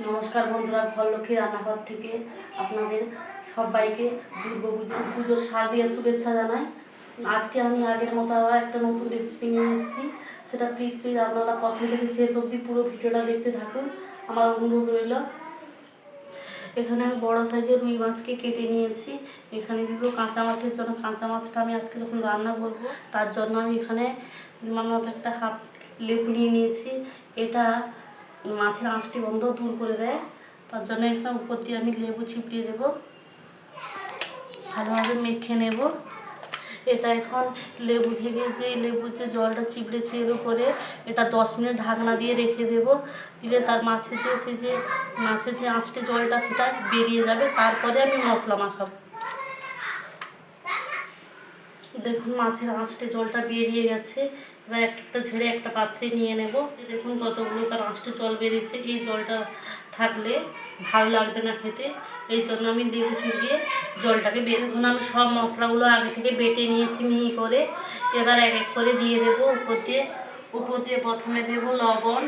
নমস্কার বন্ধুরা, ঘরলক্ষ্মী রান্নাঘর থেকে আপনাদের সবাইকে পুজোর শারদীয় শুভেচ্ছা জানাই। আজকে আমি আগের মতো আবার একটা নতুন রেসিপি নিয়ে এসেছি। সেটা প্লিজ আপনারা প্রথম থেকে শেষ অবধি পুরো ভিডিওটা দেখতে থাকুন, আমার অনুরোধ রইল। এখানে আমি বড় সাইজের রুই মাছকে কেটে নিয়েছি। এখানে দিব কাঁচা মাছের জন্য। কাঁচা মাছটা আমি আজকে যখন রান্না করব তার জন্য আমি এখানে একটা হাফ লেবু নিয়ে নিয়েছি। এটা মাছের আঁশটি গন্ধ দূর করে দেয়, তার জন্য এখানে উপর দিয়ে আমি লেবু চিপড়িয়ে দেব, ভালোভাবে মেখে নেব। এটা এখন লেবু থেকে যে লেবুর যে জলটা চিপড়েছে এর উপরে এটা 10 মিনিট ঢাকনা দিয়ে রেখে দেব। দিলে তার মাছের যে আঁশটি জলটা সেটা বেরিয়ে যাবে, তারপরে আমি মশলা মাখাবো। দেখুন মাছের আঁশটি জলটা বেরিয়ে গেছে। এবার একটা ঝেড়ে একটা পাত্রে নিয়ে নেব। দেখুন কতগুলো তার আঁশটি জল বেরিয়েছে। এই জলটা থাকলে ভালো লাগবে না খেতে, এই জন্য আমি লেবু চিপিয়ে জলটাকে বের। এখন আমি সব মশলাগুলো আগে থেকে বেটে নিয়েছি মিহি করে। এবার এক এক করে দিয়ে দেবো উপর দিয়ে প্রথমে দেব লবণ,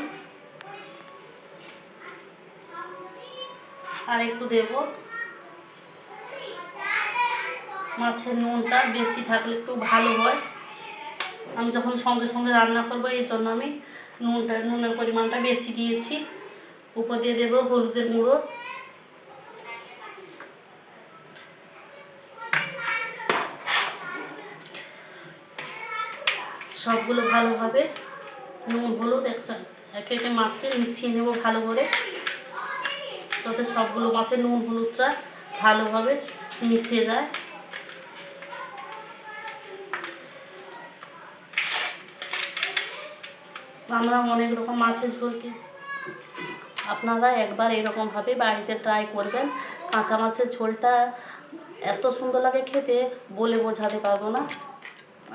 আর একটু দেব মাছের নুনটা বেশি থাকলে একটু ভালো হয়। আমি যখন সঙ্গে সঙ্গে রান্না করব এই জন্য আমি নুনের পরিমাণটা বেশি দিয়েছি। উপর দিয়ে দেব হলুদের গুঁড়ো, সবগুলো ভালোভাবে নুন হলুদ একে একে মাছকে মিশিয়ে নেব ভালো করে, যাতে সবগুলো মাছের নুন হলুদটা ভালোভাবে মিশিয়ে যায়। আমরা অনেক রকম মাছের ঝোল খেয়েছি, আপনারা একবার এরকমভাবে বাড়িতে ট্রাই করবেন। কাঁচা মাছের ঝোলটা এত সুন্দর লাগে খেতে, বলে বোঝাতে পারবো না।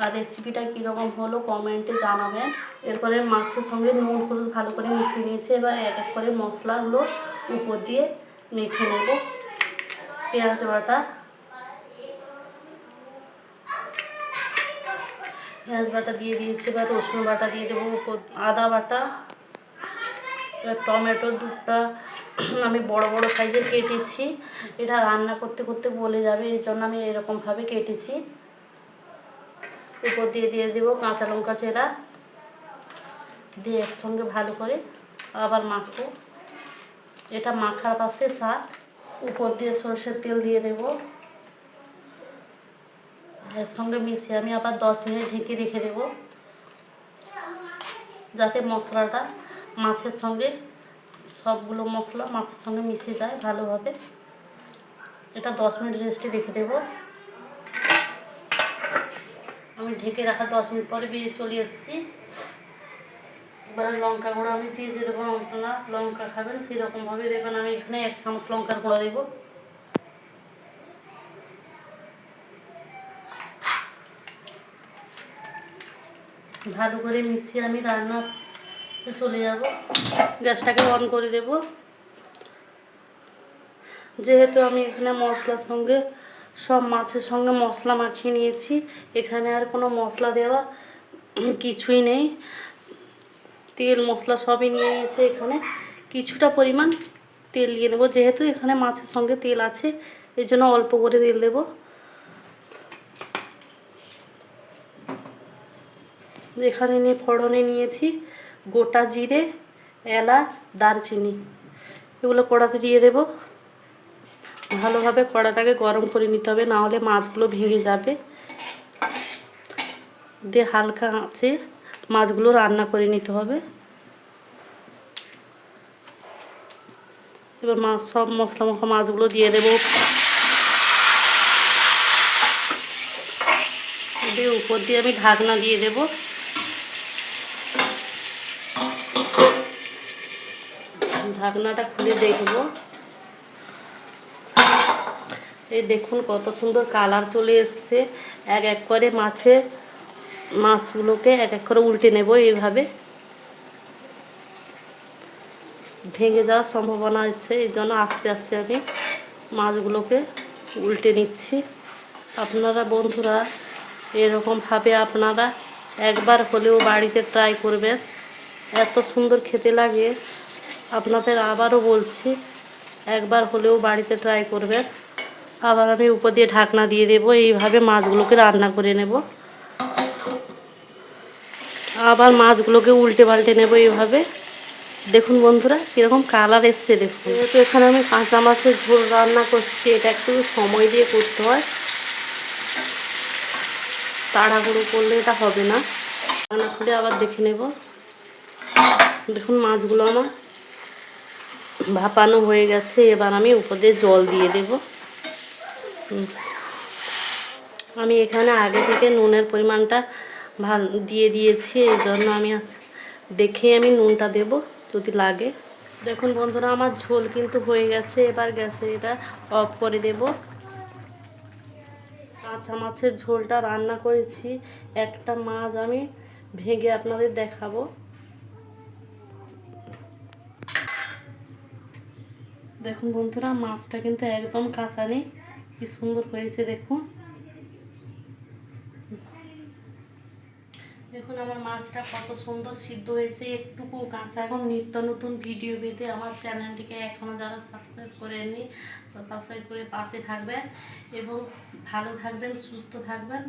আর রেসিপিটা কীরকম হলো কমেন্টে জানাবেন। এরপরে মাছের সঙ্গে নুন হলুদ ভালো করে মিশিয়ে নিয়েছি। এবার এক এক করে মশলাগুলো উপর দিয়ে মেখে নেব। পেঁয়াজ বাটা দিয়ে দিয়েছি। এবার রসুন বাটা দিয়ে দেবো, উপর আদা বাটা। এবার টমেটো দুটা আমি বড় বড় সাইজের কেটেছি। এটা রান্না করতে করতে গলে যাবে, এই জন্য আমি এরকমভাবে কেটেছি। উপর দিয়ে দেবো কাঁচা লঙ্কা চেরা, দিয়ে একসঙ্গে ভালো করে আবার মাখবো। এটা মাখার পাশে স্বাদ। উপর দিয়ে সরষের তেল দিয়ে দেব, একসঙ্গে মিশিয়ে আমি আবার 10 মিনিট ঢেকে রেখে দেব, যাতে মশলাটা মাছের সঙ্গে সবগুলো মশলা মাছের সঙ্গে মিশে যায় ভালোভাবে। এটা 10 মিনিট রেস্টে রেখে দেব। আমি ঢেকে রাখা 10 মিনিট পরে বেরিয়ে চলে এসেছি। এবার লঙ্কা গুঁড়ো আমি যেরকম আপনারা লঙ্কা খাবেন সেরকমভাবে দেবেন। আমি এখানে 1 চামচ লঙ্কার গুঁড়ো দেব। ভালো করে মিশিয়ে আমি রান্নাতে চলে যাব। গ্যাসটাকে অন করে দেব। যেহেতু আমি এখানে মশলার সঙ্গে সব মাছের সঙ্গে মশলা মাখিয়ে নিয়েছি, এখানে আর কোনো মশলা দেওয়া কিছুই নেই। তেল মশলা সবই নিয়ে নিয়েছে। এখানে কিছুটা পরিমাণ তেল দিয়ে নেবো, যেহেতু এখানে মাছের সঙ্গে তেল আছে এই জন্য অল্প করে তেল দেবো। এখানে ফোড়নে নিয়েছি গোটা জিরে, এলাচ, দারচিনি, এগুলো কড়াতে দিয়ে দেব। ভালোভাবে কড়াটাকে গরম করে নিতে হবে, না হলে মাছগুলো ভেঙে যাবে। দিয়ে হালকা আঁচে মাছগুলো রান্না করে নিতে হবে। এবার সব মশলা মাখা মাছগুলো দিয়ে দেব। দিয়ে উপর দিয়ে আমি ঢাকনা দিয়ে দেব। ঢাকনাটা খুলে দেখব। এই দেখুন কত সুন্দর কালার চলে এসছে। এক এক করে মাছগুলোকে এক এক করে উল্টে নেব। এইভাবে ভেঙে যাওয়ার সম্ভাবনা আছে, এই জন্য আস্তে আস্তে আমি মাছগুলোকে উল্টে নিচ্ছি। আপনারা বন্ধুরা এরকমভাবে আপনারা একবার হলেও বাড়িতে ট্রাই করবেন, এত সুন্দর খেতে লাগে। আপনাদের আবারও বলছি, একবার হলেও বাড়িতে ট্রাই করবেন। আবার আমি উপর দিয়ে ঢাকনা দিয়ে দেবো, এইভাবে মাছগুলোকে রান্না করে নেব। আবার মাছগুলোকে উল্টে পাল্টে নেব এইভাবে। দেখুন বন্ধুরা কীরকম কালার এসছে দেখুন। যেহেতু এখানে আমি কাঁচা মাছের ঝোল রান্না করছি, এটা একটু সময় দিয়ে করতে হয়, তাড়াহুড়ো করলে এটা হবে না। রান্না করে আবার দেখে নেব। দেখুন মাছগুলো আমার ভাপানো হয়ে গেছে, এবার আমি উপর দিয়ে জল দিয়ে দেব। আমি এখানে আগে থেকে নুনের পরিমাণটা ভালো দিয়ে দিয়েছি, এই জন্য আমি দেখে আমি নুনটা দেব যদি লাগে। দেখুন বন্ধুরা আমার ঝোল কিন্তু হয়ে গেছে, এবার গ্যাসে এটা অফ করে দেব। কাঁচা মাছের ঝোলটা রান্না করেছি, একটা মাছ আমি ভেঙে আপনাদের দেখাবো। দেখুন বন্ধুরা মাছটা কিন্তু একদম কাঁচা নেই, কি সুন্দর হয়েছে দেখুন। দেখুন আমার মাছটা কত সুন্দর সিদ্ধ হয়েছে, একটুকু কাঁচা। এবং নিত্য নতুন ভিডিও পেতে আমার চ্যানেলটিকে এখনও যারা সাবস্ক্রাইব করেননি তো সাবস্ক্রাইব করে পাশে থাকবেন এবং ভালো থাকবেন, সুস্থ থাকবেন।